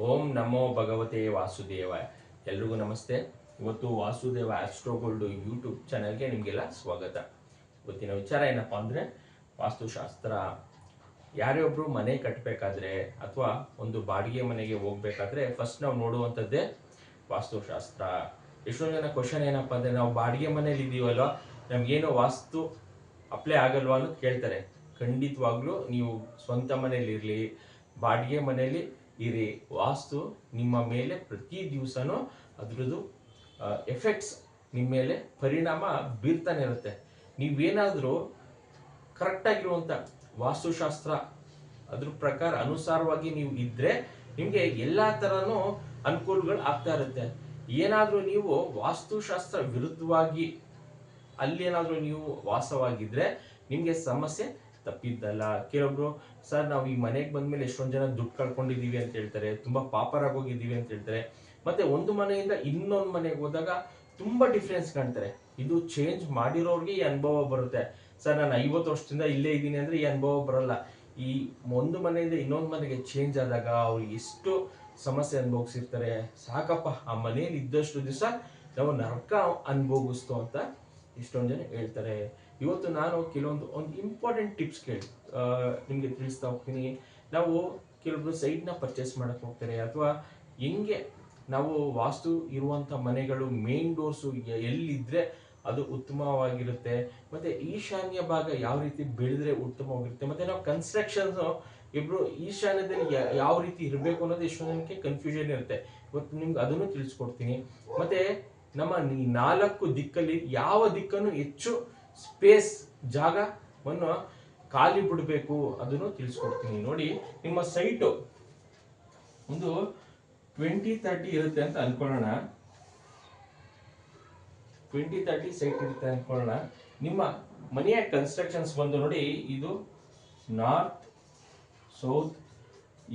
ಓಂ ನಮೋ ಭಗವತೆ ವಾಸುದೇವಾಯ. ಎಲ್ರಿಗೂ ನಮಸ್ತೆ. ಇವತ್ತು ವಾಸುದೇವ ಆಸ್ಟ್ರೋಗೋಲ್ಡ್ ಯೂಟ್ಯೂಬ್ ಚಾನಲ್ಗೆ ನಿಮಗೆಲ್ಲ ಸ್ವಾಗತ. ಇವತ್ತಿನ ವಿಚಾರ ಏನಪ್ಪ ಅಂದರೆ ವಾಸ್ತುಶಾಸ್ತ್ರ. ಯಾರೇ ಒಬ್ರು ಮನೆ ಕಟ್ಟಬೇಕಾದ್ರೆ ಅಥವಾ ಒಂದು ಬಾಡಿಗೆ ಮನೆಗೆ ಹೋಗ್ಬೇಕಾದ್ರೆ ಫಸ್ಟ್ ನಾವು ನೋಡುವಂಥದ್ದೇ ವಾಸ್ತುಶಾಸ್ತ್ರ. ಎಷ್ಟೊಂದು ಜನ ಕ್ವಶನ್ ಏನಪ್ಪ ಅಂದರೆ, ನಾವು ಬಾಡಿಗೆ ಮನೇಲಿ ಇದ್ದೀವಲ್ವ, ನಮಗೇನೋ ವಾಸ್ತು ಅಪ್ಲೈ ಆಗಲ್ವಾ ಅನ್ನೋದು ಕೇಳ್ತಾರೆ. ಖಂಡಿತವಾಗ್ಲೂ ನೀವು ಸ್ವಂತ ಮನೇಲಿರಲಿ, ಬಾಡಿಗೆ ಮನೇಲಿ ಇರಿ, ವಾಸ್ತು ನಿಮ್ಮ ಮೇಲೆ ಪ್ರತಿ ದಿವಸನೂ ಅದ್ರದ್ದು ಎಫೆಕ್ಟ್ಸ್ ನಿಮ್ಮ ಮೇಲೆ ಪರಿಣಾಮ ಬೀರ್ತಾನೆ ಇರುತ್ತೆ. ನೀವೇನಾದರೂ ಕರೆಕ್ಟಾಗಿರುವಂಥ ವಾಸ್ತುಶಾಸ್ತ್ರ ಅದ್ರ ಪ್ರಕಾರ ಅನುಸಾರವಾಗಿ ನೀವು ಇದ್ದರೆ ನಿಮಗೆ ಎಲ್ಲ ಥರನೂ ಅನುಕೂಲಗಳು ಆಗ್ತಾ ಇರುತ್ತೆ. ಏನಾದರೂ ನೀವು ವಾಸ್ತುಶಾಸ್ತ್ರ ವಿರುದ್ಧವಾಗಿ ಅಲ್ಲೇನಾದರೂ ನೀವು ವಾಸವಾಗಿದ್ದರೆ ನಿಮಗೆ ಸಮಸ್ಯೆ ತಪ್ಪಿದ್ದಲ್ಲ. ಕೆಲವೊಬ್ರು, ಸರ್ ನಾವು ಈ ಮನೆಗೆ ಬಂದ್ಮೇಲೆ ಎಷ್ಟೊಂದು ಜನ ದುಡ್ಡು ಕಳ್ಕೊಂಡಿದ್ದೀವಿ ಅಂತ ಹೇಳ್ತಾರೆ, ತುಂಬ ಪಾಪರಾಗಿ ಹೋಗಿದ್ದೀವಿ ಅಂತ ಹೇಳ್ತಾರೆ. ಮತ್ತೆ ಒಂದು ಮನೆಯಿಂದ ಇನ್ನೊಂದು ಮನೆಗೆ ಹೋದಾಗ ತುಂಬ ಡಿಫ್ರೆನ್ಸ್ ಕಾಣ್ತಾರೆ. ಇದು ಚೇಂಜ್ ಮಾಡಿರೋರಿಗೆ ಈ ಅನುಭವ ಬರುತ್ತೆ. ಸರ್ ನಾನು 50 ವರ್ಷದಿಂದ ಇಲ್ಲೇ ಇದ್ದೀನಿ ಅಂದರೆ ಈ ಅನುಭವ ಬರಲ್ಲ. ಈ ಒಂದು ಮನೆಯಿಂದ ಇನ್ನೊಂದು ಮನೆಗೆ ಚೇಂಜ್ ಆದಾಗ ಅವ್ರು ಎಷ್ಟು ಸಮಸ್ಯೆ ಅನುಭವಿಸಿರ್ತಾರೆ. ಸಾಕಪ್ಪ, ಆ ಮನೆಯಲ್ಲಿ ಇದ್ದಷ್ಟು ದಿವಸ ನಾವು ನರಕ ಅನುಭವಿಸ್ತು ಅಂತ ಇಷ್ಟೊಂದು ಜನ ಹೇಳ್ತಾರೆ. ಇವತ್ತು ನಾನು ಒಂದು ಇಂಪಾರ್ಟೆಂಟ್ ಟಿಪ್ಸ್ ನಿಮಗೆ ತಿಳಿಸ್ತಾ ಹೋಗ್ತೀನಿ. ನಾವು ಕೆಲವೊಬ್ರು ಸೈಟ್ನ ಪರ್ಚೇಸ್ ಮಾಡಕ್ಕೆ ಹೋಗ್ತಾರೆ, ಅಥವಾ ಹೆಂಗೆ ನಾವು ವಾಸ್ತು ಇರುವಂಥ ಮನೆಗಳು ಮೇನ್ ಡೋರ್ಸು ಎಲ್ಲಿದ್ದರೆ ಅದು ಉತ್ತಮವಾಗಿರುತ್ತೆ, ಮತ್ತು ಈಶಾನ್ಯ ಭಾಗ ಯಾವ ರೀತಿ ಬೆಳೆದ್ರೆ ಉತ್ತಮವಾಗಿರುತ್ತೆ, ಮತ್ತು ನಾವು ಕನ್ಸ್ಟ್ರಕ್ಷನ್ಸು ಇಬ್ಬರು ಈಶಾನ್ಯದಲ್ಲಿ ಯಾವ ರೀತಿ ಇರಬೇಕು ಅನ್ನೋದು ಎಷ್ಟೊಂದು ಜನಕ್ಕೆ ಕನ್ಫ್ಯೂಷನ್ ಇರುತ್ತೆ. ಇವತ್ತು ನಿಮ್ಗೆ ಅದನ್ನು ತಿಳಿಸ್ಕೊಡ್ತೀನಿ. ಮತ್ತು ನಮ್ಮ 4 ದಿಕ್ಕಲ್ಲಿ ಯಾವ ದಿಕ್ಕನ್ನು ಹೆಚ್ಚು ಸ್ಪೇಸ್ ಜಾಗವನ್ನು ಖಾಲಿ ಬಿಡಬೇಕು ಅದನ್ನು ತಿಳಿಸ್ಕೊಡ್ತೀನಿ. ನೋಡಿ, ನಿಮ್ಮ ಸೈಟು ಒಂದು 20-30 ಇರುತ್ತೆ ಅಂತ ಅನ್ಕೊಳ್ಳೋಣ. 20-30 ಸೈಟ್ ಇರುತ್ತೆ ಅನ್ಕೊಳ್ಳೋಣ. ನಿಮ್ಮ ಮನೆಯ ಕನ್ಸ್ಟ್ರಕ್ಷನ್ಸ್ ಬಂದು ನೋಡಿ, ಇದು ನಾರ್ತ್, ಸೌತ್,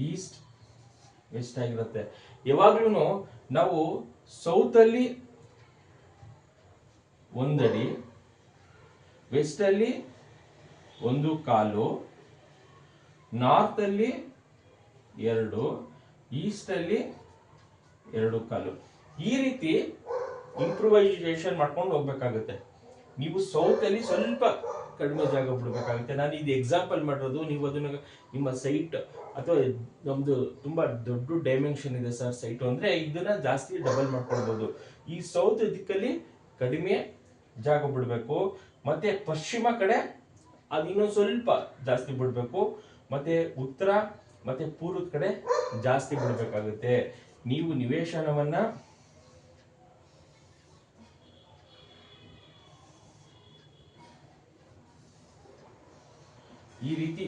ಈಸ್ಟ್, ವೆಸ್ಟ್ ಆಗಿರುತ್ತೆ. ಯಾವಾಗ್ಲೂ ನಾವು ಸೌತಲ್ಲಿ 1 ಅಡಿ, ವೆಸ್ಟಲ್ಲಿ 1.25, ನಾರ್ತಲ್ಲಿ 2, ಈಸ್ಟಲ್ಲಿ 2.25. ಈ ರೀತಿ ಇಂಪ್ರೂವೈಸೇಷನ್ ಮಾಡ್ಕೊಂಡು ಹೋಗ್ಬೇಕಾಗುತ್ತೆ. ನೀವು ಸೌತಲ್ಲಿ ಸ್ವಲ್ಪ ಕಡಿಮೆ ಜಾಗ ಬಿಡಬೇಕಾಗುತ್ತೆ. ನಾನು ಇದು ಎಕ್ಸಾಂಪಲ್ ಮಾಡಿರೋದು. ನೀವು ಅದನ್ನು ನಿಮ್ಮ ಸೈಟ್ ಅಥವಾ ನಮ್ದು ತುಂಬಾ ದೊಡ್ಡ ಡೈಮೆನ್ಷನ್ ಇದೆ ಸರ್ ಸೈಟು ಅಂದರೆ ಇದನ್ನ ಜಾಸ್ತಿ ಡಬಲ್ ಮಾಡ್ಕೊಳ್ಬೋದು. ಈ ಸೌತ್ ದಿಕ್ಕಲ್ಲಿ ಕಡಿಮೆ ಜಾಗ ಬಿಡಬೇಕು, ಮತ್ತೆ ಪಶ್ಚಿಮ ಕಡೆ ಅದು ಇನ್ನೊಂದು ಸ್ವಲ್ಪ ಜಾಸ್ತಿ ಬಿಡಬೇಕು, ಮತ್ತೆ ಉತ್ತರ ಮತ್ತೆ ಪೂರ್ವದ ಕಡೆ ಜಾಸ್ತಿ ಬಿಡಬೇಕಾಗುತ್ತೆ. ನೀವು ನಿವೇಶನವನ್ನ ಈ ರೀತಿ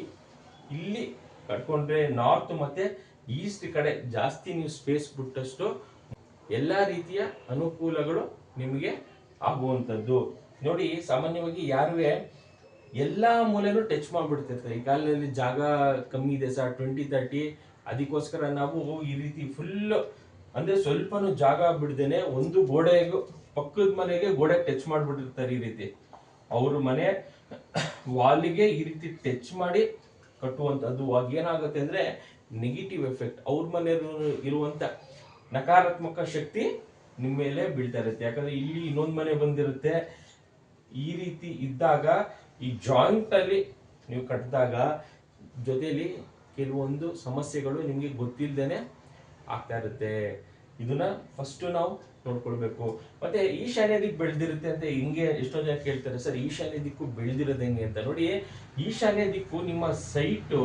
ಇಲ್ಲಿ ಕಟ್ಕೊಂಡ್ರೆ ನಾರ್ತ್ ಮತ್ತೆ ಈಸ್ಟ್ ಕಡೆ ಜಾಸ್ತಿ ನೀವು ಸ್ಪೇಸ್ ಬಿಟ್ಟಷ್ಟು ಎಲ್ಲ ರೀತಿಯ ಅನುಕೂಲಗಳು ನಿಮಗೆ ಆಗುವಂಥದ್ದು. ನೋಡಿ, ಸಾಮಾನ್ಯವಾಗಿ ಯಾರುವೆ ಎಲ್ಲ ಮೂಲೆನೂ ಟಚ್ ಮಾಡಿಬಿಡ್ತಿರ್ತಾರೆ. ಈ ಕಾಲದಲ್ಲಿ ಜಾಗ ಕಮ್ಮಿ ಇದೆ ಸರ್, 20-30, ಅದಕ್ಕೋಸ್ಕರ ನಾವು ಈ ರೀತಿ ಫುಲ್ ಅಂದರೆ ಸ್ವಲ್ಪನೂ ಜಾಗ ಬಿಡ್ದೇನೆ ಒಂದು ಗೋಡೆಗೂ ಪಕ್ಕದ ಮನೆಗೆ ಗೋಡೆ ಟಚ್ ಮಾಡಿಬಿಟ್ಟಿರ್ತಾರೆ. ಈ ರೀತಿ ಅವ್ರ ಮನೆ ವಾಲಿಗೆ ಈ ರೀತಿ ಟಚ್ ಮಾಡಿ ಕಟ್ಟುವಂಥದ್ದು. ಅವಾಗ ಏನಾಗುತ್ತೆ ಅಂದರೆ ನೆಗೆಟಿವ್ ಎಫೆಕ್ಟ್, ಅವ್ರ ಮನೆಯಲ್ಲೂ ಇರುವಂಥ ನಕಾರಾತ್ಮಕ ಶಕ್ತಿ ನಿಮ್ಮ ಮೇಲೆ ಬೀಳ್ತಾ ಇರುತ್ತೆ. ಯಾಕಂದ್ರೆ ಇಲ್ಲಿ ಇನ್ನೊಂದು ಮನೆ ಬಂದಿರುತ್ತೆ. ಈ ರೀತಿ ಇದ್ದಾಗ ಈ ಜಾಯಿಂಟ್ ಅಲ್ಲಿ ನೀವು ಕಟ್ಟಿದಾಗ ಜೊತೆಲಿ ಕೆಲವೊಂದು ಸಮಸ್ಯೆಗಳು ನಿಮಗೆ ಗೊತ್ತಿಲ್ಲದೇನೆ ಆಗ್ತಾ ಇರುತ್ತೆ. ಇದನ್ನ ಫಸ್ಟ್ ನಾವು ನೋಡ್ಕೊಳ್ಬೇಕು. ಮತ್ತೆ ಈಶಾನ್ಯ ದಿಕ್ಕು ಬೆಳೆದಿರುತ್ತೆ ಅಂತ ಹಿಂಗೆ ಎಷ್ಟೊಂದು ಜನ ಕೇಳ್ತಾರೆ, ಸರ್ ಈಶಾನ್ಯ ದಿಕ್ಕು ಬೆಳೆದಿರೋದು ಹೆಂಗೆ ಅಂತ. ನೋಡಿ, ಈಶಾನ್ಯ ದಿಕ್ಕು ನಿಮ್ಮ ಸೈಟು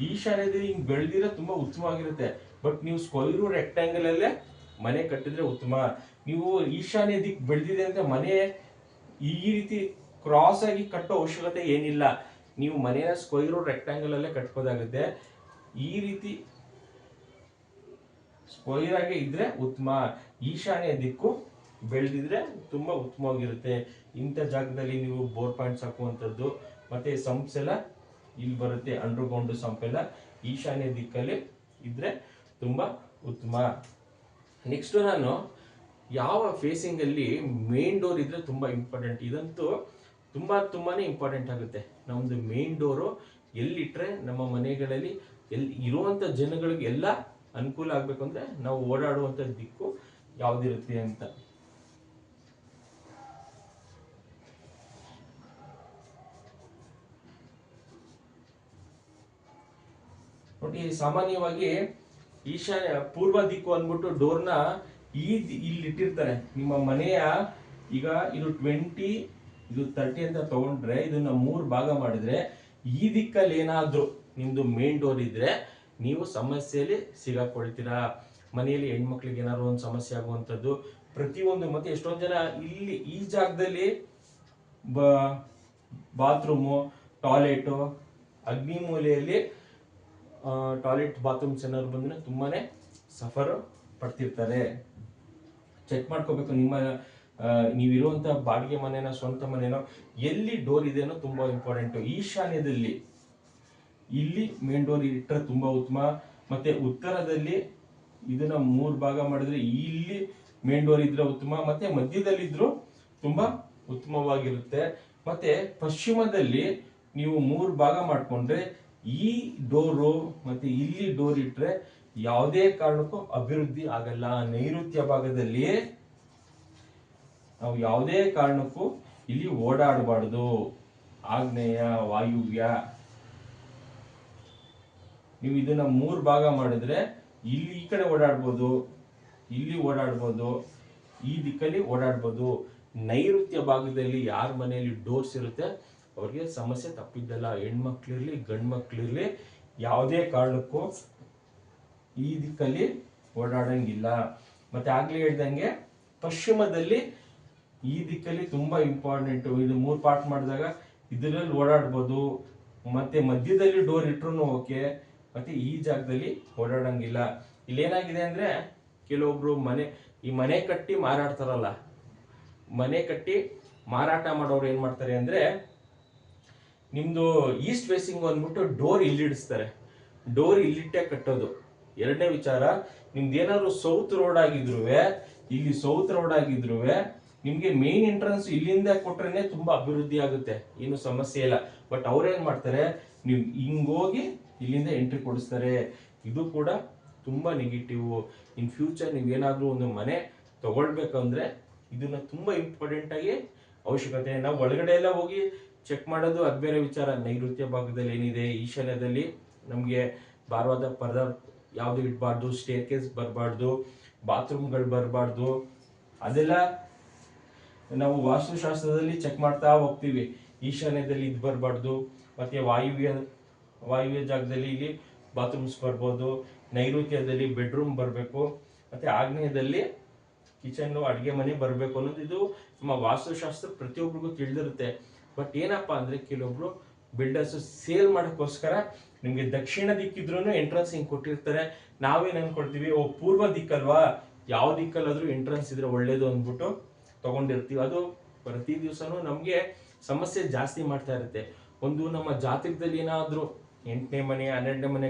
ಈಶಾನ್ಯದಲ್ಲಿ ಹಿಂಗೆ ಬೆಳೆದಿರೋ ತುಂಬಾ ಉತ್ತಮವಾಗಿರುತ್ತೆ. ಬಟ್ ನೀವು ಸ್ಕ್ವೈರು ರೆಕ್ಟ್ಯಾಂಗಲ್ ಅಲ್ಲೇ ಮನೆ ಕಟ್ಟಿದ್ರೆ ಉತ್ತಮ. ನೀವು ಈಶಾನ್ಯ ದಿಕ್ಕು ಬೆಳೆದಿದೆ ಅಂತ ಮನೆ ಈ ರೀತಿ ಕ್ರಾಸ್ ಆಗಿ ಕಟ್ಟೋ ಅವಶ್ಯಕತೆ ಏನಿಲ್ಲ. ನೀವು ಮನೆಯ ಸ್ಕ್ವೈರು ರೆಕ್ಟ್ಯಾಂಗಲ್ ಅಲ್ಲೇ ಕಟ್ಕೋದಾಗುತ್ತೆ. ಈ ರೀತಿ ಸ್ಕ್ವೈರ್ ಆಗಿ ಇದ್ರೆ ಉತ್ತಮ. ಈಶಾನ್ಯ ದಿಕ್ಕು ಬೆಳೆದಿದ್ರೆ ತುಂಬಾ ಉತ್ತಮವಾಗಿರುತ್ತೆ. ಇಂಥ ಜಾಗದಲ್ಲಿ ನೀವು ಬೋರ್ ಪಾಯಿಂಟ್ಸ್ ಹಾಕುವಂಥದ್ದು, ಮತ್ತೆ ಸಂಪ್ಸ್ ಎಲ್ಲ ಇಲ್ಲಿ ಬರುತ್ತೆ, ಅಂಡರ್ ಗ್ರೌಂಡ್ ಸಂಪ್ ಎಲ್ಲ ಈಶಾನ್ಯ ದಿಕ್ಕಲ್ಲಿ ಇದ್ರೆ ತುಂಬಾ ಉತ್ತಮ. ನೆಕ್ಸ್ಟ್ ನಾನು ಯಾವ ಫೇಸಿಂಗ್ ಅಲ್ಲಿ ಮೇನ್ ಡೋರ್ ಇದ್ರೆ ತುಂಬಾ ಇಂಪಾರ್ಟೆಂಟ್. ಇದಂತೂ ತುಂಬಾನೇ ಇಂಪಾರ್ಟೆಂಟ್ ಆಗುತ್ತೆ. ನಮ್ದು ಮೇನ್ ಡೋರು ಎಲ್ಲಿಟ್ರೆ ನಮ್ಮ ಮನೆಗಳಲ್ಲಿ ಎಲ್ಲಿ ಇರುವಂತ ಜನಗಳಿಗೆ ಎಲ್ಲ ಅನುಕೂಲ ಆಗ್ಬೇಕು ಅಂದ್ರೆ ನಾವು ಓಡಾಡುವಂತ ದಿಕ್ಕು ಯಾವ್ದಿರುತ್ತೆ ಅಂತ. ನೋಡಿ, ಸಾಮಾನ್ಯವಾಗಿ ಈಶಾನ್ಯ ಪೂರ್ವ ದಿಕ್ಕು ಅಂದ್ಬಿಟ್ಟು ಡೋರ್ನ ಇಲ್ಲಿ ಇಟ್ಟಿರ್ತಾರೆ. ನಿಮ್ಮ ಮನೆಯ ಈಗ ಇದು 20 ಇದು 30 ಅಂತ ತಗೊಂಡ್ರೆ ಇದನ್ನ 3 ಭಾಗ ಮಾಡಿದ್ರೆ ಈ ದಿಕ್ಕಲ್ಲಿ ಏನಾದ್ರೂ ನಿಮ್ದು ಮೇನ್ ಡೋರ್ ಇದ್ರೆ ನೀವು ಸಮಸ್ಯೆಯಲ್ಲಿ ಸಿಗಾಕೊಳ್ತೀರಾ. ಮನೆಯಲ್ಲಿ ಹೆಣ್ಮಕ್ಳಿಗೆ ಏನಾದ್ರು ಒಂದು ಸಮಸ್ಯೆ ಆಗುವಂಥದ್ದು ಪ್ರತಿಯೊಂದು. ಮತ್ತೆ ಎಷ್ಟೊಂದು ಜನ ಇಲ್ಲಿ ಈ ಜಾಗದಲ್ಲಿ ಬಾತ್ರೂಮು, ಟಾಯ್ಲೆಟು, ಅಗ್ನಿ ಮೂಲೆಯಲ್ಲಿ ಟಾಯ್ಲೆಟ್ ಬಾತ್ರೂಮ್ಸ್ ಏನಾದ್ರು ಬಂದ್ರೆ ತುಂಬಾನೇ ಸಫರ್ ಪಡ್ತಿರ್ತಾರೆ. ಚೆಕ್ ಮಾಡ್ಕೋಬೇಕು ನಿಮ್ಮ ನೀವಿರುವಂತ ಬಾಡಿಗೆ ಮನೆನೋ ಸ್ವಂತ ಮನೆನೋ ಎಲ್ಲಿ ಡೋರ್ ಇದೆ ಅನ್ನೋ ತುಂಬಾ ಇಂಪಾರ್ಟೆಂಟ್. ಈಶಾನ್ಯದಲ್ಲಿ ಇಲ್ಲಿ ಮೇನ್ ಡೋರ್ ಇಟ್ಟರೆ ತುಂಬಾ ಉತ್ತಮ. ಮತ್ತೆ ಉತ್ತರದಲ್ಲಿ ಇದನ್ನ 3 ಭಾಗ ಮಾಡಿದ್ರೆ ಇಲ್ಲಿ ಮೇನ್ ಡೋರ್ ಇದ್ರೆ ಉತ್ತಮ. ಮತ್ತೆ ಮಧ್ಯದಲ್ಲಿ ಇದ್ರು ತುಂಬಾ ಉತ್ತಮವಾಗಿರುತ್ತೆ. ಮತ್ತೆ ಪಶ್ಚಿಮದಲ್ಲಿ ನೀವು 3 ಭಾಗ ಮಾಡ್ಕೊಂಡ್ರೆ ಈ ಡೋರು ಮತ್ತೆ ಇಲ್ಲಿ ಡೋರ್ ಇಟ್ರೆ ಯಾವುದೇ ಕಾರಣಕ್ಕೂ ಅಭಿವೃದ್ಧಿ ಆಗಲ್ಲ. ನೈಋತ್ಯ ಭಾಗದಲ್ಲಿ ನಾವು ಯಾವುದೇ ಕಾರಣಕ್ಕೂ ಇಲ್ಲಿ ಓಡಾಡಬಾರ್ದು. ಆಗ್ನೇಯ, ವಾಯುವ್ಯ, ನೀವು ಇದನ್ನ 3 ಭಾಗ ಮಾಡಿದ್ರೆ ಇಲ್ಲಿ ಈ ಕಡೆ ಓಡಾಡ್ಬೋದು, ಇಲ್ಲಿ ಓಡಾಡ್ಬೋದು, ಈ ದಿಕ್ಕಲ್ಲಿ ಓಡಾಡ್ಬೋದು. ನೈಋತ್ಯ ಭಾಗದಲ್ಲಿ ಯಾರ ಮನೆಯಲ್ಲಿ ಡೋರ್ಸ್ ಇರುತ್ತೆ ಅವ್ರಿಗೆ ಸಮಸ್ಯೆ ತಪ್ಪಿದ್ದಲ್ಲ. ಹೆಣ್ಮಕ್ಳಿರ್ಲಿ ಗಂಡು ಮಕ್ಳಿರ್ಲಿ ಯಾವುದೇ ಕಾರಣಕ್ಕೂ ಈ ದಿಕ್ಕಲ್ಲಿ ಓಡಾಡಂಗಿಲ್ಲ. ಮತ್ತೆ ಆಗ್ಲೇ ಹೇಳ್ದಂಗೆ ಪಶ್ಚಿಮದಲ್ಲಿ ಈ ದಿಕ್ಕಲ್ಲಿ ತುಂಬಾ ಇಂಪಾರ್ಟೆಂಟ್. ಇದು 3 ಪಾರ್ಟ್ ಮಾಡಿದಾಗ ಇದರಲ್ಲಿ ಓಡಾಡ್ಬೋದು. ಮತ್ತೆ ಮಧ್ಯದಲ್ಲಿ ಡೋರ್ ಇಟ್ರು ಓಕೆ, ಮತ್ತೆ ಈ ಜಾಗದಲ್ಲಿ ಓಡಾಡಂಗಿಲ್ಲ. ಇಲ್ಲೇನಾಗಿದೆ ಅಂದ್ರೆ ಕೆಲವೊಬ್ರು ಈ ಮನೆ ಕಟ್ಟಿ ಮಾರಾಡ್ತಾರಲ್ಲ, ಮನೆ ಕಟ್ಟಿ ಮಾರಾಟ ಮಾಡೋರು ಏನ್ ಮಾಡ್ತಾರೆ ಅಂದ್ರೆ ನಿಮ್ದು ಈಸ್ಟ್ ಫೇಸಿಂಗ್ ಅಂದ್ಬಿಟ್ಟು ಡೋರ್ ಇಲ್ಲಿಡಿಸ್ತಾರೆ. ಡೋರ್ ಇಲ್ಲಿಟ್ಟೆ ಕಟ್ಟೋದು. ಎರಡನೇ ವಿಚಾರ, ನಿಮ್ದು ಏನಾದ್ರು ಸೌತ್ ರೋಡ್ ಆಗಿದ್ರುವೆ, ಇಲ್ಲಿ ಸೌತ್ ರೋಡ್ ಆಗಿದ್ರುವೆ ನಿಮ್ಗೆ ಮೇನ್ ಎಂಟ್ರೆನ್ಸ್ ಇಲ್ಲಿಂದ ಕೊಟ್ರೇನೆ ತುಂಬಾ ಅಭಿವೃದ್ಧಿ ಆಗುತ್ತೆ, ಏನು ಸಮಸ್ಯೆ ಇಲ್ಲ. ಬಟ್ ಅವ್ರೇನ್ ಮಾಡ್ತಾರೆ, ನೀವು ಹಿಂಗೋಗಿ ಇಲ್ಲಿಂದ ಎಂಟ್ರಿ ಕೊಡಿಸ್ತಾರೆ. ಇದು ಕೂಡ ತುಂಬಾ ನೆಗೆಟಿವ್. ಇನ್ ಫ್ಯೂಚರ್ ನೀವೇನಾದ್ರೂ ಒಂದು ಮನೆ ತಗೊಳ್ಬೇಕಂದ್ರೆ ಇದನ್ನ ತುಂಬಾ ಇಂಪಾರ್ಟೆಂಟ್ ಆಗಿ ಅವಶ್ಯಕತೆ. ನಾವು ಒಳಗಡೆ ಎಲ್ಲ ಹೋಗಿ ಚೆಕ್ ಮಾಡೋದು ಅದು ಬೇರೆ ವಿಚಾರ. ನೈಋತ್ಯ ಭಾಗದಲ್ಲಿ ಏನಿದೆ, ಈಶಾನ್ಯದಲ್ಲಿ ನಮ್ಗೆ ಭಾರವಾದ ಪದಾರ್ಥ ಯಾವ್ದು ಇಡಬಾರ್ದು, ಸ್ಟೇರ್ ಕೇಸ್ ಬರಬಾರ್ದು, ಬಾತ್ರೂಮ್ಗಳು ಬರಬಾರ್ದು, ಅದೆಲ್ಲ ನಾವು ವಾಸ್ತುಶಾಸ್ತ್ರದಲ್ಲಿ ಚೆಕ್ ಮಾಡ್ತಾ ಹೋಗ್ತೀವಿ. ಈಶಾನ್ಯದಲ್ಲಿ ಇದು ಬರಬಾರ್ದು, ಮತ್ತೆ ವಾಯುವ್ಯ ಜಾಗದಲ್ಲಿ ಇಲ್ಲಿ ಬಾತ್ರೂಮ್ಸ್ ಬರ್ಬೋದು, ನೈಋತ್ಯದಲ್ಲಿ ಬೆಡ್ರೂಮ್ ಬರಬೇಕು, ಮತ್ತೆ ಆಗ್ನೇಯದಲ್ಲಿ ಕಿಚನ್ ಅಡುಗೆ ಮನೆ ಬರಬೇಕು ಅನ್ನೋದು ಇದು ನಮ್ಮ ವಾಸ್ತುಶಾಸ್ತ್ರ ಪ್ರತಿಯೊಬ್ಬರಿಗೂ ತಿಳಿದಿರುತ್ತೆ. ಬಟ್ ಏನಪ್ಪಾ ಅಂದ್ರೆ ಕೆಲವೊಬ್ರು ಬಿಲ್ಡರ್ಸ್ ಸೇಲ್ ಮಾಡೋಕ್ಕೋಸ್ಕರ ನಿಮ್ಗೆ ದಕ್ಷಿಣ ದಿಕ್ಕಿದ್ರು ಎಂಟ್ರೆನ್ಸ್ ಹಿಂಗ್ ಕೊಟ್ಟಿರ್ತಾರೆ. ನಾವೇನ್ ಅನ್ಕೊಳ್ತೀವಿ, ಪೂರ್ವ ದಿಕ್ಕಲ್ವಾ, ಯಾವ ದಿಕ್ಕಲ್ಲಾದ್ರೂ ಎಂಟ್ರೆನ್ಸ್ ಇದ್ರೆ ಒಳ್ಳೇದು ಅಂದ್ಬಿಟ್ಟು ತಗೊಂಡಿರ್ತೀವಿ. ಅದು ಪ್ರತಿ ದಿವಸನೂ ನಮ್ಗೆ ಸಮಸ್ಯೆ ಜಾಸ್ತಿ ಮಾಡ್ತಾ ಇರುತ್ತೆ. ಒಂದು ನಮ್ಮ ಜಾತಕದಲ್ಲಿ ಏನಾದ್ರೂ 8ನೇ ಮನೆ 12ನೇ ಮನೆ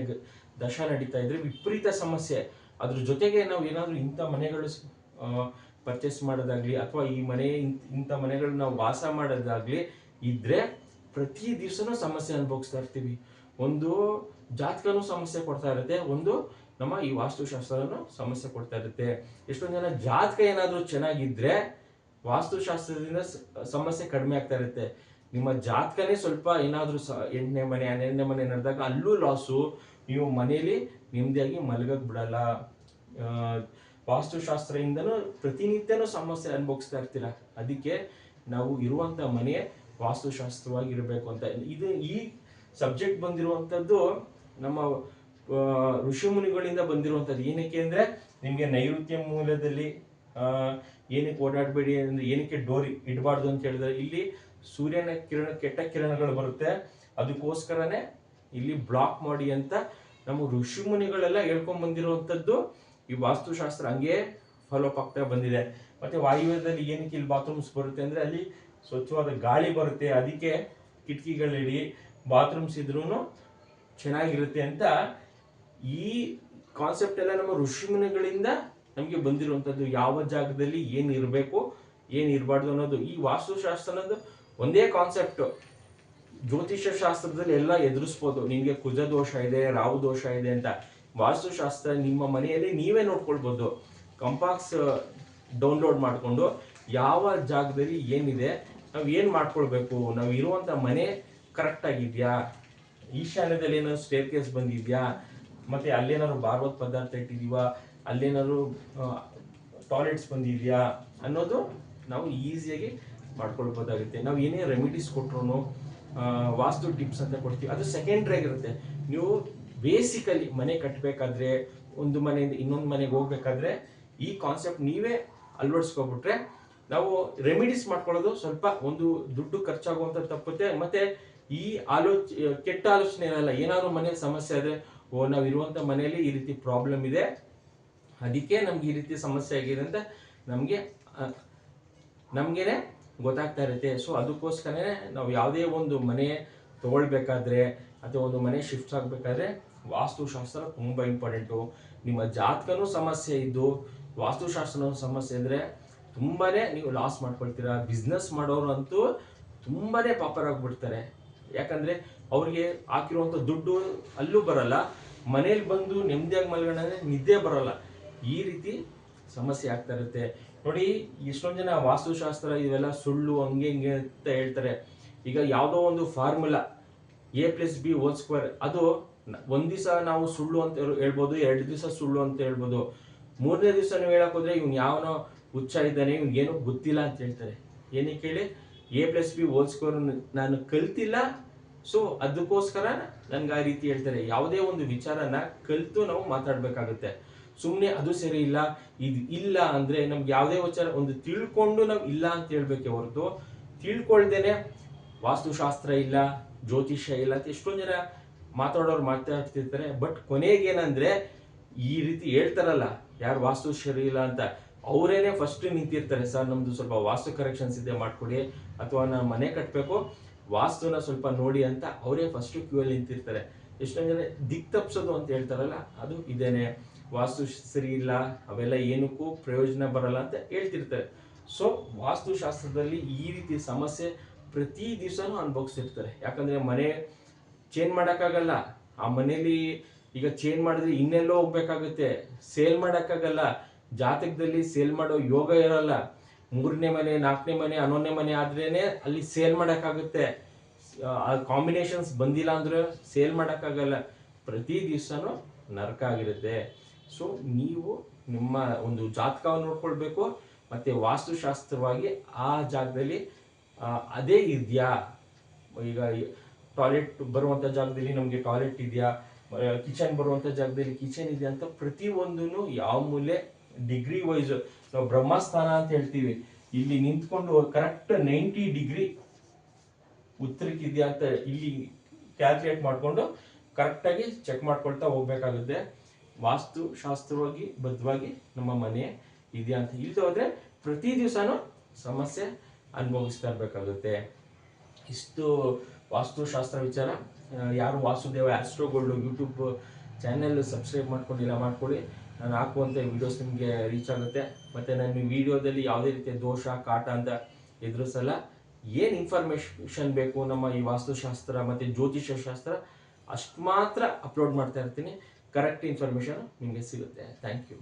ದಶ ನಡೀತಾ ಇದ್ರೆ ವಿಪರೀತ ಸಮಸ್ಯೆ. ಅದ್ರ ಜೊತೆಗೆ ನಾವು ಏನಾದ್ರೂ ಇಂಥ ಮನೆಗಳು ಪರ್ಚೇಸ್ ಮಾಡೋದಾಗ್ಲಿ ಅಥವಾ ಈ ಇಂಥ ಮನೆಗಳನ್ನ ನಾವು ವಾಸ ಮಾಡೋದಾಗ್ಲಿ ಇದ್ರೆ ಪ್ರತಿ ದಿವಸನೂ ಸಮಸ್ಯೆ ಅನುಭವಿಸ್ತಾ ಇರ್ತೀವಿ. ಒಂದು ಜಾತಕನೂ ಸಮಸ್ಯೆ ಕೊಡ್ತಾ ಇರುತ್ತೆ, ಒಂದು ನಮ್ಮ ಈ ವಾಸ್ತುಶಾಸ್ತ್ರನೂ ಸಮಸ್ಯೆ ಕೊಡ್ತಾ ಇರುತ್ತೆ. ಎಷ್ಟೊಂದು ಜನ ಜಾತಕ ಏನಾದ್ರೂ ಚೆನ್ನಾಗಿದ್ರೆ ವಾಸ್ತುಶಾಸ್ತ್ರದಿಂದ ಸಮಸ್ಯೆ ಕಡಿಮೆ ಆಗ್ತಾ ಇರುತ್ತೆ. ನಿಮ್ಮ ಜಾತಕನೇ ಸ್ವಲ್ಪ ಏನಾದ್ರೂ 8ನೇ ಮನೆ 12ನೇ ಮನೆ ನಡೆದಾಗ ಅಲ್ಲೂ ಲಾಸು. ನೀವು ಮನೆಯಲ್ಲಿ ನೆಮ್ಮದಿಯಾಗಿ ಮಲಗಕ್ ಬಿಡಲ್ಲ. ವಾಸ್ತುಶಾಸ್ತ್ರದಿಂದನೂ ಪ್ರತಿನಿತ್ಯನೂ ಸಮಸ್ಯೆ ಅನುಭವಿಸ್ತಾ ಇರ್ತೀರ. ಅದಕ್ಕೆ ನಾವು ಇರುವಂತ ಮನೆ ವಾಸ್ತುಶಾಸ್ತ್ರವಾಗಿರ್ಬೇಕು ಅಂತ. ಈ ಸಬ್ಜೆಕ್ಟ್ ಬಂದಿರುವಂತದ್ದು ನಮ್ಮ ಋಷಿ ಮುನಿಗಳಿಂದ ಬಂದಿರುವಂತದ್ದು. ಏನಕ್ಕೆ ಅಂದ್ರೆ ನಿಮ್ಗೆ ನೈಋತ್ಯ ಮೂಲದಲ್ಲಿ ಏನಕ್ಕೆ ಓಡಾಡಬೇಡಿ ಅಂದ್ರೆ, ಏನಕ್ಕೆ ಡೋರ್ ಇಡಬಾರ್ದು ಅಂತ ಹೇಳಿದ್ರೆ ಇಲ್ಲಿ ಸೂರ್ಯನ ಕೆಟ್ಟ ಕಿರಣಗಳು ಬರುತ್ತೆ, ಅದಕ್ಕೋಸ್ಕರನೇ ಇಲ್ಲಿ ಬ್ಲಾಕ್ ಮಾಡಿ ಅಂತ ನಮ್ಮ ಋಷಿ ಮುನಿಗಳೆಲ್ಲ ಹೇಳ್ಕೊಂಡ್ ಬಂದಿರುವಂತದ್ದು. ಈ ವಾಸ್ತುಶಾಸ್ತ್ರ ಹಂಗೆ ಫಾಲೋ ಅಪ್ ಆಗ್ತಾ ಬಂದಿದೆ. ಮತ್ತೆ ವಾಯುವ್ಯದಲ್ಲಿ ಏನಕ್ಕೆ ಇಲ್ಲಿ ಬಾತ್ರೂಮ್ಸ್ ಬರುತ್ತೆ ಅಂದ್ರೆ ಅಲ್ಲಿ ಸ್ವಚ್ಛವಾದ ಗಾಳಿ ಬರುತ್ತೆ, ಅದಕ್ಕೆ ಕಿಟಕಿಗಳಿಡಿ, ಬಾತ್ರೂಮ್ಸ್ ಇದ್ರೂ ಚೆನ್ನಾಗಿರುತ್ತೆ ಅಂತ ಈ ಕಾನ್ಸೆಪ್ಟ್ ಎಲ್ಲ ನಮ್ಮ ಋಷಿ ಮುನಿಗಳಿಂದ ನಮ್ಗೆ ಬಂದಿರುವಂತದ್ದು. ಯಾವ ಜಾಗದಲ್ಲಿ ಏನ್ ಇರಬೇಕು ಏನ್ ಇರಬಾರ್ದು ಅನ್ನೋದು ಈ ವಾಸ್ತುಶಾಸ್ತ್ರ ಅನ್ನೋದು ಒಂದೇ ಕಾನ್ಸೆಪ್ಟ್. ಜ್ಯೋತಿಷ್ಯ ಶಾಸ್ತ್ರದಲ್ಲಿ ಎಲ್ಲ ಎದುರಿಸ್ಬೋದು, ನಿಮ್ಗೆ ಕುಜ ದೋಷ ಇದೆ, ರಾಹು ದೋಷ ಇದೆ ಅಂತ. ವಾಸ್ತುಶಾಸ್ತ್ರ ನಿಮ್ಮ ಮನೆಯಲ್ಲಿ ನೀವೇ ನೋಡ್ಕೊಳ್ಬೋದು. ಕಂಪಾಕ್ಸ್ ಡೌನ್ಲೋಡ್ ಮಾಡಿಕೊಂಡು ಯಾವ ಜಾಗದಲ್ಲಿ ಏನಿದೆ, ನಾವು ಏನು ಮಾಡ್ಕೊಳ್ಬೇಕು, ನಾವು ಇರುವಂಥ ಮನೆ ಕರೆಕ್ಟ್ ಆಗಿದೆಯಾ, ಈಶಾನ್ಯದಲ್ಲಿ ಏನಾದ್ರು ಸ್ಟೇರ್ ಕೇಸ್ ಬಂದಿದೆಯಾ, ಮತ್ತು ಅಲ್ಲೇನಾದ್ರು ಬಾರ್ವತ್ ಪದಾರ್ಥ ಇಟ್ಟಿದೀವಾ, ಅಲ್ಲೇನಾದ್ರು ಟಾಯ್ಲೆಟ್ಸ್ ಬಂದಿದೆಯಾ ಅನ್ನೋದು ನಾವು ಈಸಿಯಾಗಿ ಮಾಡ್ಕೊಳ್ಬೋದಾಗುತ್ತೆ. ನಾವು ಏನೇ ರೆಮಿಡೀಸ್ ಕೊಟ್ರು ವಾಸ್ತು ಟಿಪ್ಸ್ ಅಂತ ಕೊಡ್ತೀವಿ, ಅದು ಸೆಕೆಂಡ್ರಿ ಆಗಿರುತ್ತೆ. ನೀವು ಬೇಸಿಕಲಿ ಮನೆ ಕಟ್ಟಬೇಕಾದ್ರೆ, ಒಂದು ಮನೆಯಿಂದ ಇನ್ನೊಂದು ಮನೆಗೆ ಹೋಗ್ಬೇಕಾದ್ರೆ ಈ ಕಾನ್ಸೆಪ್ಟ್ ನೀವೇ ಅಳವಡಿಸ್ಕೊಬಿಟ್ರೆ ನಾವು ರೆಮಿಡೀಸ್ ಮಾಡ್ಕೊಳ್ಳೋದು ಸ್ವಲ್ಪ ಒಂದು ದುಡ್ಡು ಖರ್ಚಾಗುವಂತ ತಪ್ಪುತ್ತೆ. ಮತ್ತೆ ಈ ಕೆಟ್ಟ ಆಲೋಚನೆ ಇರಲ್ಲ. ಏನಾದ್ರು ಮನೇಲಿ ಸಮಸ್ಯೆ ಆದ್ರೆ, ನಾವು ಇರುವಂತ ಮನೆಯಲ್ಲಿ ಈ ರೀತಿ ಪ್ರಾಬ್ಲಮ್ ಇದೆ, ಅದಕ್ಕೆ ನಮ್ಗೆ ಈ ರೀತಿ ಸಮಸ್ಯೆ ಆಗಿದೆ ಅಂತ ನಮ್ಗೇನೆ ಗೊತ್ತಾಗ್ತಾ ಇರುತ್ತೆ. ಸೊ ಅದಕ್ಕೋಸ್ಕರನೇ ನಾವು ಯಾವುದೇ ಒಂದು ಮನೆ ತಗೊಳ್ಬೇಕಾದ್ರೆ ಅಥವಾ ಒಂದು ಮನೆ ಶಿಫ್ಟ್ ಆಗಬೇಕಾದ್ರೆ ವಾಸ್ತುಶಾಸ್ತ್ರ ತುಂಬಾ ಇಂಪಾರ್ಟೆಂಟು. ನಿಮ್ಮ ಜಾತಕನೂ ಸಮಸ್ಯೆ ಇದ್ದು ವಾಸ್ತುಶಾಸ್ತ್ರನೂ ಸಮಸ್ಯೆ ಇದ್ರೆ ತುಂಬಾನೇ ನೀವು ಲಾಸ್ ಮಾಡ್ಕೊಳ್ತೀರಾ. ಬಿಸ್ನೆಸ್ ಮಾಡೋರು ಅಂತೂ ತುಂಬಾನೇ ಪಾಪರ್ ಆಗ್ಬಿಡ್ತಾರೆ. ಯಾಕಂದ್ರೆ ಅವ್ರಿಗೆ ಹಾಕಿರುವಂತ ದುಡ್ಡು ಅಲ್ಲೂ ಬರಲ್ಲ, ಮನೇಲಿ ಬಂದು ನೆಮ್ಮದಿಯಾಗಿ ಮಲ್ಕೊಂಡ್ರೆ ನಿದ್ದೆ ಬರಲ್ಲ. ಈ ರೀತಿ ಸಮಸ್ಯೆ ಆಗ್ತಾ ಇರುತ್ತೆ. ನೋಡಿ, ಎಷ್ಟೊಂದು ಜನ ವಾಸ್ತುಶಾಸ್ತ್ರ ಇವೆಲ್ಲ ಸುಳ್ಳು ಹಂಗೆ ಹಿಂಗೆ ಅಂತ ಹೇಳ್ತಾರೆ. ಈಗ ಯಾವುದೋ ಒಂದು ಫಾರ್ಮುಲಾ A+B² ಅದು ಒಂದ್ ದಿವಸ ನಾವು ಸುಳ್ಳು ಅಂತ ಹೇಳ್ಬೋದು, 2 ದಿವಸ ಸುಳ್ಳು ಅಂತ ಹೇಳ್ಬೋದು, 3ನೇ ದಿವಸ ನೀವು ಹೇಳಕ್ ಹೋದ್ರೆ ಇವ್ನು ಯಾವನೋ ಹುಚ್ಚ ಇದ್ದಾನೆ, ಇವ್ನಿಗೇನು ಗೊತ್ತಿಲ್ಲ ಅಂತ ಹೇಳ್ತಾರೆ. ಏನಕ್ಕೆ ಹೇಳಿ? A+B² ನಾನು ಕಲ್ತಿಲ್ಲ, ಸೊ ಅದಕ್ಕೋಸ್ಕರ ನನ್ಗೆ ಆ ರೀತಿ ಹೇಳ್ತಾರೆ. ಯಾವುದೇ ಒಂದು ವಿಚಾರನ ಕಲ್ತು ನಾವು ಮಾತಾಡ್ಬೇಕಾಗುತ್ತೆ. ಸುಮ್ಮನೆ ಅದು ಸರಿ ಇಲ್ಲ, ಇದು ಇಲ್ಲ ಅಂದ್ರೆ ನಮ್ಗೆ ಯಾವುದೇ ವಿಚಾರ ಒಂದು ತಿಳ್ಕೊಂಡು ನಾವು ಇಲ್ಲ ಅಂತ ಹೇಳ್ಬೇಕೆ ಹೊರತು ತಿಳ್ಕೊಳ್ದೇನೆ ವಾಸ್ತುಶಾಸ್ತ್ರ ಇಲ್ಲ, ಜ್ಯೋತಿಷ್ಯ ಇಲ್ಲ ಅಂತ ಎಷ್ಟೊಂದು ಜನ ಮಾತಾಡ್ತಿರ್ತಾರೆ. ಬಟ್ ಕೊನೆಗೇನಂದ್ರೆ ಈ ರೀತಿ ಹೇಳ್ತಾರಲ್ಲ, ಯಾರು ವಾಸ್ತು ಸರಿ ಇಲ್ಲ ಅಂತ, ಅವರೇನೆ ಫಸ್ಟ್ ನಿಂತಿರ್ತಾರೆ. ಸರ್ ನಮ್ದು ಸ್ವಲ್ಪ ವಾಸ್ತು ಕರೆಕ್ಷನ್ಸ್ ಇದೆ ಮಾಡ್ಕೊಡಿ, ಅಥವಾ ನಾನು ಮನೆ ಕಟ್ಟಬೇಕು ವಾಸ್ತುನ ಸ್ವಲ್ಪ ನೋಡಿ ಅಂತ ಅವರೇ ಫಸ್ಟ್ ಕ್ಯೂ ಅಲ್ಲಿ ನಿಂತಿರ್ತಾರೆ. ಎಷ್ಟೊಂದು ಜನ ದಿಕ್ ತಪ್ಸೋದು ಅಂತ ಹೇಳ್ತಾರಲ್ಲ, ಅದು ಇದೇನೆ. ವಾಸ್ತು ಸರಿ ಇಲ್ಲ, ಅವೆಲ್ಲ ಏನಕ್ಕೂ ಪ್ರಯೋಜನ ಬರಲ್ಲ ಅಂತ ಹೇಳ್ತಿರ್ತಾರೆ. ಸೊ ವಾಸ್ತುಶಾಸ್ತ್ರದಲ್ಲಿ ಈ ರೀತಿ ಸಮಸ್ಯೆ ಪ್ರತಿ ದಿವಸನೂ ಅನುಭವಿಸ್ತಿರ್ತಾರೆ. ಯಾಕಂದ್ರೆ ಮನೆ ಚೇಂಜ್ ಮಾಡೋಕ್ಕಾಗಲ್ಲ. ಆ ಮನೇಲಿ ಈಗ ಚೇಂಜ್ ಮಾಡಿದ್ರೆ ಇನ್ನೆಲ್ಲೋ ಹೋಗ್ಬೇಕಾಗುತ್ತೆ, ಸೇಲ್ ಮಾಡೋಕ್ಕಾಗಲ್ಲ. ಜಾತಕದಲ್ಲಿ ಸೇಲ್ ಮಾಡೋ ಯೋಗ ಇರಲ್ಲ. 3ನೇ ಮನೆ, 4ನೇ ಮನೆ, 11ನೇ ಮನೆ ಆದ್ರೇನೆ ಅಲ್ಲಿ ಸೇಲ್ ಮಾಡೋಕ್ಕಾಗುತ್ತೆ. ಆ ಕಾಂಬಿನೇಷನ್ಸ್ ಬಂದಿಲ್ಲ ಅಂದ್ರೆ ಸೇಲ್ ಮಾಡೋಕ್ಕಾಗಲ್ಲ. ಪ್ರತಿ ದಿವಸನೂ ನರಕ ಆಗಿರುತ್ತೆ. ಸೊ ನೀವು ನಿಮ್ಮ ಒಂದು ಜಾತಕವನ್ನು ನೋಡ್ಕೊಳ್ಬೇಕು, ಮತ್ತೆ ವಾಸ್ತುಶಾಸ್ತ್ರವಾಗಿ ಆ ಜಾಗದಲ್ಲಿ ಅದೇ ಇದೆಯಾ. ಈಗ ಟಾಯ್ಲೆಟ್ ಬರುವಂಥ ಜಾಗದಲ್ಲಿ ನಮಗೆ ಟಾಯ್ಲೆಟ್ ಇದೆಯಾ, ಕಿಚನ್ ಬರುವಂಥ ಜಾಗದಲ್ಲಿ ಕಿಚನ್ ಇದೆಯಾ ಅಂತ ಪ್ರತಿಯೊಂದೂ ಯಾವ ಮೂಲೆ ಡಿಗ್ರಿ ವೈಸ್ ನಾವು ಬ್ರಹ್ಮಸ್ಥಾನ ಅಂತ ಹೇಳ್ತೀವಿ. ಇಲ್ಲಿ ನಿಂತ್ಕೊಂಡು ಕರೆಕ್ಟ್ 90 ಡಿಗ್ರಿ ಉತ್ತರಕ್ಕಿದೆಯಾ ಅಂತ ಇಲ್ಲಿ ಕ್ಯಾಲ್ಕುಲೇಟ್ ಮಾಡಿಕೊಂಡು ಕರೆಕ್ಟಾಗಿ ಚೆಕ್ ಮಾಡ್ಕೊಳ್ತಾ ಹೋಗ್ಬೇಕಾಗುತ್ತೆ. ವಾಸ್ತುಶಾಸ್ತ್ರವಾಗಿ ಬದ್ಧವಾಗಿ ನಮ್ಮ ಮನೆ ಇದೆಯಾ ಅಂತ. ಇಲ್ದ ಹೋದ್ರೆ ಪ್ರತಿ ದಿವಸನೂ ಸಮಸ್ಯೆ ಅನುಭವಿಸ್ತಾ ಇರಬೇಕಾಗುತ್ತೆ. ಇಷ್ಟು ವಾಸ್ತುಶಾಸ್ತ್ರ ವಿಚಾರ. ಯಾರು ವಾಸುದೇವ ಆಸ್ಟ್ರೋಗೋಲ್ಡ್ ಯೂಟ್ಯೂಬ್ ಚಾನೆಲ್ ಸಬ್ಸ್ಕ್ರೈಬ್ ಮಾಡ್ಕೊಂಡಿಲ್ಲ ಮಾಡ್ಕೊಳ್ಳಿ. ನಾನು ಹಾಕುವಂಥ ವಿಡಿಯೋಸ್ ನಿಮಗೆ ರೀಚ್ ಆಗುತ್ತೆ. ಮತ್ತು ನನ್ನ ವಿಡಿಯೋದಲ್ಲಿ ಯಾವುದೇ ರೀತಿಯ ದೋಷ ಕಾಟ ಅಂತ ಎದುರಿಸಲ್ಲ. ಏನು ಇನ್ಫಾರ್ಮೇಷನ್ ಬೇಕು ನಮ್ಮ ಈ ವಾಸ್ತುಶಾಸ್ತ್ರ ಮತ್ತು ಜ್ಯೋತಿಷ್ಯ ಶಾಸ್ತ್ರ ಅಷ್ಟು ಮಾತ್ರ ಅಪ್ಲೋಡ್ ಮಾಡ್ತಾ ಇರ್ತೀನಿ. ಕರೆಕ್ಟ್ ಇನ್ಫಾರ್ಮೇಷನ್ ನಿಮಗೆ ಸಿಗುತ್ತೆ. Thank you.